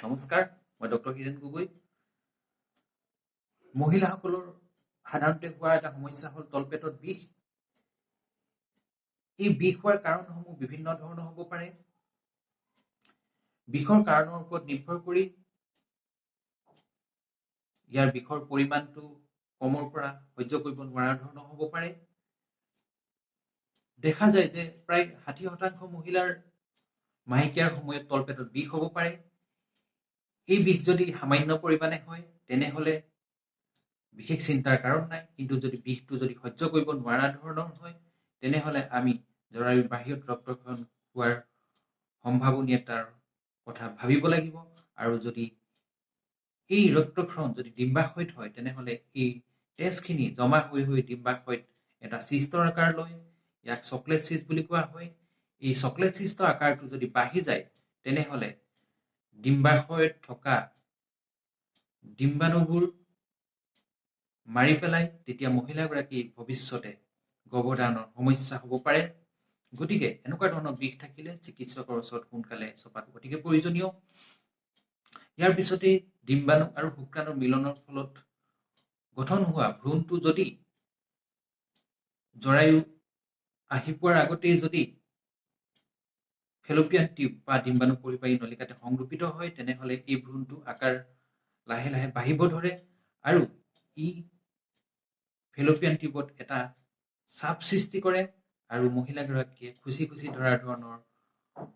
নমস্কাৰ, মই ডক্টৰ হিৰেণ গগৈ। মহিলাসকলৰ সাধাৰণতে হোৱা এটা সমস্যা হ'ল তলপেটত বিষ। এই বিষ হোৱাৰ কাৰণসমূহ বিভিন্ন ধৰণৰ হ'ব পাৰে। বিষৰ কাৰণৰ ওপৰত নিৰ্ভৰ কৰি ইয়াৰ বিষৰ পৰিমাণটো কমৰ পৰা সহ্য কৰিব নোৱাৰা ধৰণৰ হ'ব পাৰে। দেখা যায় যে প্ৰায় 60% মহিলাৰ মাহেকীয়াৰ সময়ত তলপেটত বিষ হ'ব পাৰে। এই বিষ যদি সামান্য পৰিমাণে হয় তেনেহ'লে বিশেষ চিন্তাৰ কাৰণ নাই, কিন্তু যদি বিষটো যদি সহ্য কৰিব নোৱাৰা ধৰণৰ হয় তেনেহ'লে আমি জৰায়ুৰ বাহিৰত ৰক্তক্ষৰণ হোৱাৰ সম্ভাৱনীয়তাৰ কথা ভাবিব লাগিব। আৰু যদি এই ৰক্তক্ষৰণ যদি ডিম্বাশয়ত হয় তেনেহ'লে এই তেজখিনি জমা হৈ ডিম্বাশয়ত এটা চিষ্টৰ আকাৰ লয়। ইয়াক চকলেট চিষ্ট বুলি কোৱা হয়। এই চকলেট চিষ্টৰ আকাৰটো যদি বাঢ়ি যায় তেনেহ'লে ডিম্বাশয়ত থকা ডিম্বাণুবোৰ মাৰি পেলাই তেতিয়া মহিলাগৰাকী ভৱিষ্যতে গৰ্ভধাৰণৰ সমস্যা হ'ব পাৰে। গতিকে এনেকুৱা ধৰণৰ বিষ থাকিলে চিকিৎসকৰ ওচৰত সোনকালে চপাটো অতিকে প্ৰয়োজনীয়। ইয়াৰ পিছতেই ডিম্বাণু আৰু শুক্ৰাণুৰ মিলনৰ ফলত গঠন হোৱা ভ্ৰূণটো যদি জৰায়ু আহি পোৱাৰ আগতেই যদি ফেলোপিয়ান টিউব বা ডিম্বাণু পৰিবাহী নলিকাতে সংৰোপিত হয় তেনেহ'লে এই ভ্ৰূণটো আকাৰ লাহে লাহে বাঢ়িব ধৰে আৰু ই ফেলোপিয়ান টিউবত এটা চাপ সৃষ্টি কৰে আৰু মহিলাগৰাকীয়ে খুচি খুচি ধৰাৰ ধৰণৰ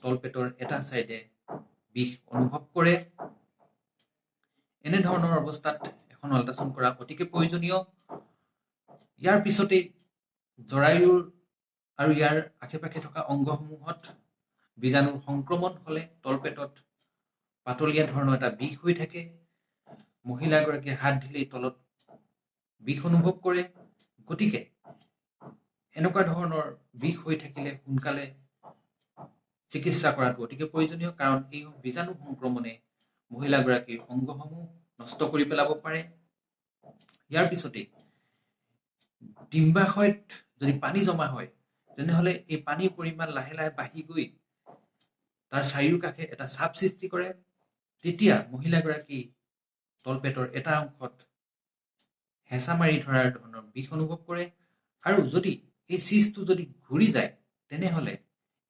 তলপেটৰ এটা চাইডে বিষ অনুভৱ কৰে। এনেধৰণৰ অৱস্থাত এখন আল্ট্ৰাচাউণ্ড কৰা অতিকে প্ৰয়োজনীয়। ইয়াৰ পিছতেই জৰায়ুৰ আৰু ইয়াৰ আশে পাশে থকা অংগসমূহত বীজাণুৰ সংক্ৰমণ হ'লে তলপেটত পাতলীয়া ধৰণৰ এটা বিষ হৈ থাকে। মহিলাগৰাকীয়ে হাত দিলেই তলত বিষ অনুভৱ কৰে। গতিকে এনেকুৱা ধৰণৰ বিষ হৈ থাকিলে সোনকালে চিকিৎসা কৰাটো অতিকে প্ৰয়োজনীয়, কাৰণ এই বীজাণু সংক্ৰমণে মহিলাগৰাকীৰ অংগসমূহ নষ্ট কৰি পেলাব পাৰে। ইয়াৰ পিছতেই ডিম্বাশয়ত যদি পানী জমা হয় তেনেহ'লে এই পানীৰ পৰিমাণ লাহে লাহে বাঢ়ি গৈ তাৰ চাৰিওকাষে এটা চাপ সৃষ্টি কৰে। তেতিয়া মহিলাগৰাকী তলপেটৰ এটা অংশত হেঁচা মাৰি ধৰাৰ ধৰণৰ বিষ অনুভৱ কৰে আৰু যদি এই চিজটো যদি ঘূৰি যায় তেনেহ'লে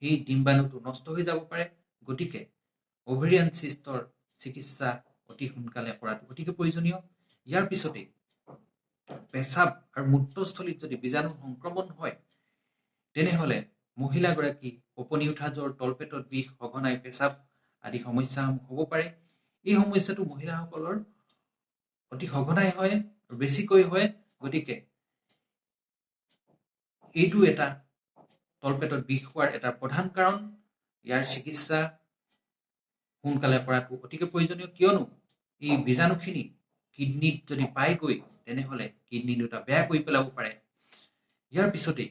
এই ডিম্বাণুটো নষ্ট হৈ যাব পাৰে। গতিকে অভেৰিয়ান চিষ্টৰ চিকিৎসা অতি সোনকালে কৰাটো অতিকে প্ৰয়োজনীয়। ইয়াৰ পিছতেই পেচাব আৰু মূত্ৰস্থলীত যদি বীজাণু সংক্ৰমণ হয় তেনেহ'লে মহিলাগৰাকী কঁপনি উঠা জ্বৰ, তলপেটত বিষ, সঘনাই পেচাব আদি সমস্যাসমূহ হ'ব পাৰে। এই সমস্যাটো মহিলাসকলৰ অতি সঘনাই হয় আৰু বেছিকৈ হয়। গতিকে এইটো এটা তলপেটত বিষ হোৱাৰ এটা প্ৰধান কাৰণ। ইয়াৰ চিকিৎসা সোনকালে কৰাটো অতিকে প্ৰয়োজনীয়, কিয়নো এই বীজাণুখিনি কিডনীত যদি পাইগৈ তেনেহ'লে কিডনী দুটা বেয়া কৰি পেলাব পাৰে। ইয়াৰ পিছতেই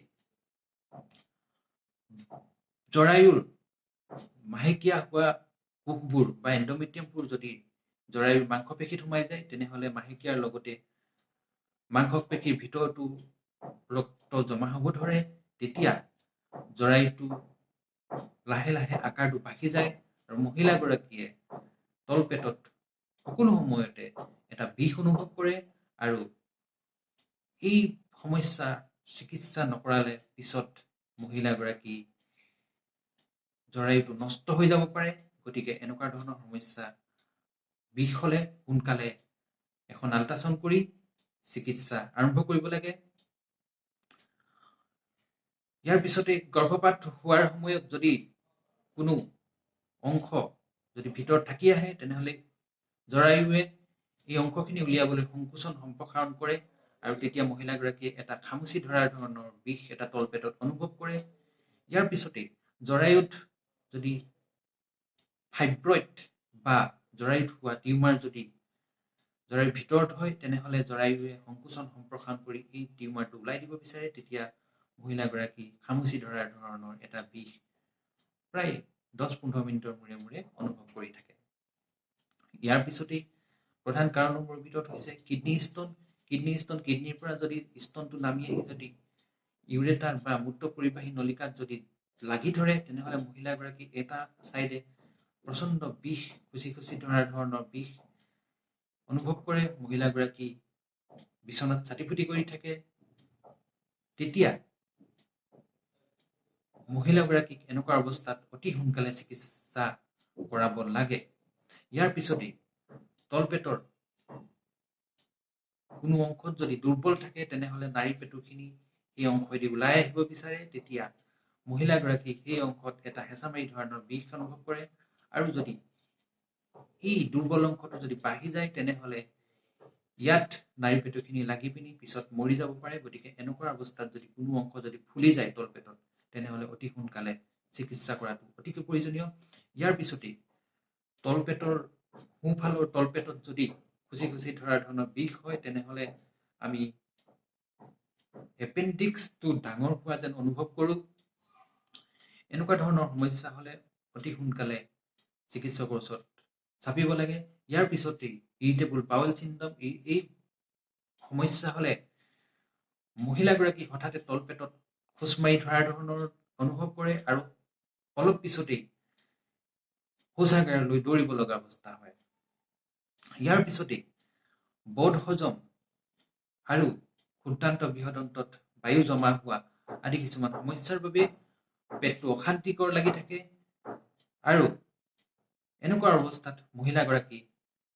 জৰায়ুৰ মাহেকীয়া হোৱা কোষবোৰ বা এণ্ডোমেট্ৰিয়ামবোৰ যদি জৰায়ুৰ মাংসপেশীত সোমাই যায় তেনেহ'লে মাহেকীয়াৰ লগতে মাংসপেশীৰ ভিতৰতো ৰক্ত জমা হ'ব ধৰে। তেতিয়া জৰায়ুটো লাহে লাহে আকাৰটো বাঢ়ি যায় আৰু মহিলাগৰাকীয়ে তলপেটত সকলো সময়তে এটা বিষ অনুভৱ কৰে আৰু এই সমস্যা চিকিৎসা নকৰালে পিছত মহিলাগৰাকী জৰায়ুটো নষ্ট হৈ যাব পাৰে। গতিকে এনেকুৱা ধৰণৰ সমস্যা বিষ হ'লে সোনকালে এখন আল্ট্ৰাচাউণ্ড কৰি চিকিৎসা আৰম্ভ কৰিব লাগে। ইয়াৰ পিছতে গৰ্ভপাত হোৱাৰ সময়ত যদি কোনো অংশ যদি ভিতৰত থাকি আহে তেনেহ'লে জৰায়ুৱে এই অংশখিনি উলিয়াবলৈ সংকোচন সম্প্ৰসাৰণ কৰে আৰু তেতিয়া মহিলাগৰাকীয়ে এটা খামুচি ধৰাৰ ধৰণৰ বিষ এটা তলপেটত অনুভৱ কৰে। ইয়াৰ পিছতেই জৰায়ুত যদি ফাইব্ৰইড বা জৰায়ুত হোৱা টিউমাৰ যদি জৰায়ুৰ ভিতৰত হয় তেনেহ'লে জৰায়ুৱে সংকোচন সম্প্ৰসাৰণ কৰি এই টিউমাৰটো ওলাই দিব বিচাৰে। তেতিয়া মহিলাগৰাকী খামুচি ধৰাৰ ধৰণৰ এটা বিষ প্ৰায় 10-15 মিনিটৰ মূৰে মূৰে অনুভৱ কৰি থাকে। ইয়াৰ পিছতেই প্ৰধান কাৰণসমূহৰ ভিতৰত হৈছে কিডনী ষ্ট'ন। কিডনীৰ পৰা যদি ষ্ট'নটো নামি আহি যদি ইউৰেটাৰ বা মূত্ৰ পৰিবাহী নলিকাত যদি লাগি ধৰে তেনেহ'লে মহিলাগৰাকী এটা চাইডে প্ৰচণ্ড বিষ, খুচি ধৰা ধৰণৰ বিষ অনুভৱ কৰে, মহিলাগৰাকী বিচনাত ছাটিফুটি কৰি থাকে, তেতিয়া মহিলাগৰাকীক এনেকুৱা অৱস্থাত অতি সোনকালে চিকিৎসা কৰাব লাগে। ইয়াৰ পিছতেই তলপেটৰ কোনো অংশত যদি দুৰ্বল থাকে, তেনেহ'লে নাড়ী পেটুখিনি সেই অংশদি ওলাই আহিব বিচাৰে। তেতিয়া মহিলাগৰাকীক সেই অংশত এটা হেঁচা মাৰি ধৰণৰ বিষ অনুভৱ কৰে, আৰু যদি এই দুৰ্বল অংশটো যদি বাঢ়ি যায়, তেনেহ'লে ইয়াত নাড়ী পেটুখিনি লাগি পিনি পিছত মৰি যাব পাৰে। গতিকে এনেকুৱা অৱস্থাত যদি কোনো অংশ যদি ফুলি যায় তলপেটত, তেনেহ'লে অতি সোনকালে চিকিৎসা কৰাটো অতিকৈ প্ৰয়োজনীয়। ইয়াৰ পিছতেই তলপেটৰ সোঁফালৰ তলপেটত যদি খুচি ধৰা ধৰণৰ বিষ হয়, তেনেহ'লে আমি এপেণ্ডিক্সটো ডাঙৰ হোৱা যেন অনুভৱ কৰোঁ। এনেকুৱা ধৰণৰ সমস্যা হ'লে অতি সোনকালে চিকিৎসকৰ ওচৰত চাপিব লাগে। ইয়াৰ পিছতেই ইৰিটেবল বাউল চিণ্ড্ৰম, এই সমস্যা হ'লে মহিলাগৰাকী হঠাতে তলপেটত খোজ মাৰি ধৰা ধৰণৰ অনুভৱ কৰে, আৰু অলপ পিছতেই শৌচাগাৰলৈ দৌৰিব লগা অৱস্থা হয়। ইয়াৰ পিছতেই বদ হজম আৰু ক্ষুদ্ৰান্ত বৃহদন্তত বায়ু জমা হোৱা আদি কিছুমান সমস্যাৰ বাবে পেটটো অশান্তিকৰ লাগি থাকে, আৰু এনেকুৱা অৱস্থাত মহিলাগৰাকী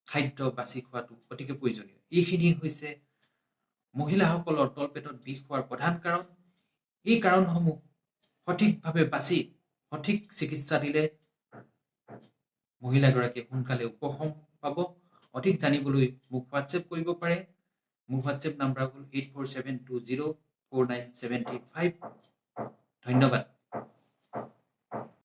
খাদ্য বাছি খোৱাটো অতিকৈ প্ৰয়োজনীয়। এইখিনি হৈছে মহিলাসকলৰ তলপেটত বিষ হোৱাৰ প্ৰধান কাৰণ। এই কাৰণসমূহ সঠিকভাৱে বাছি সঠিক চিকিৎসা দিলে মহিলাগৰাকীয়ে সোনকালে উপশম পাব। অধিক জানিবলৈ মোক হোৱাটছএপ কৰিব পাৰে। মোৰ হোৱাটছএপ নাম্বাৰ হ'ল 8472049735। ধন্যবাদ।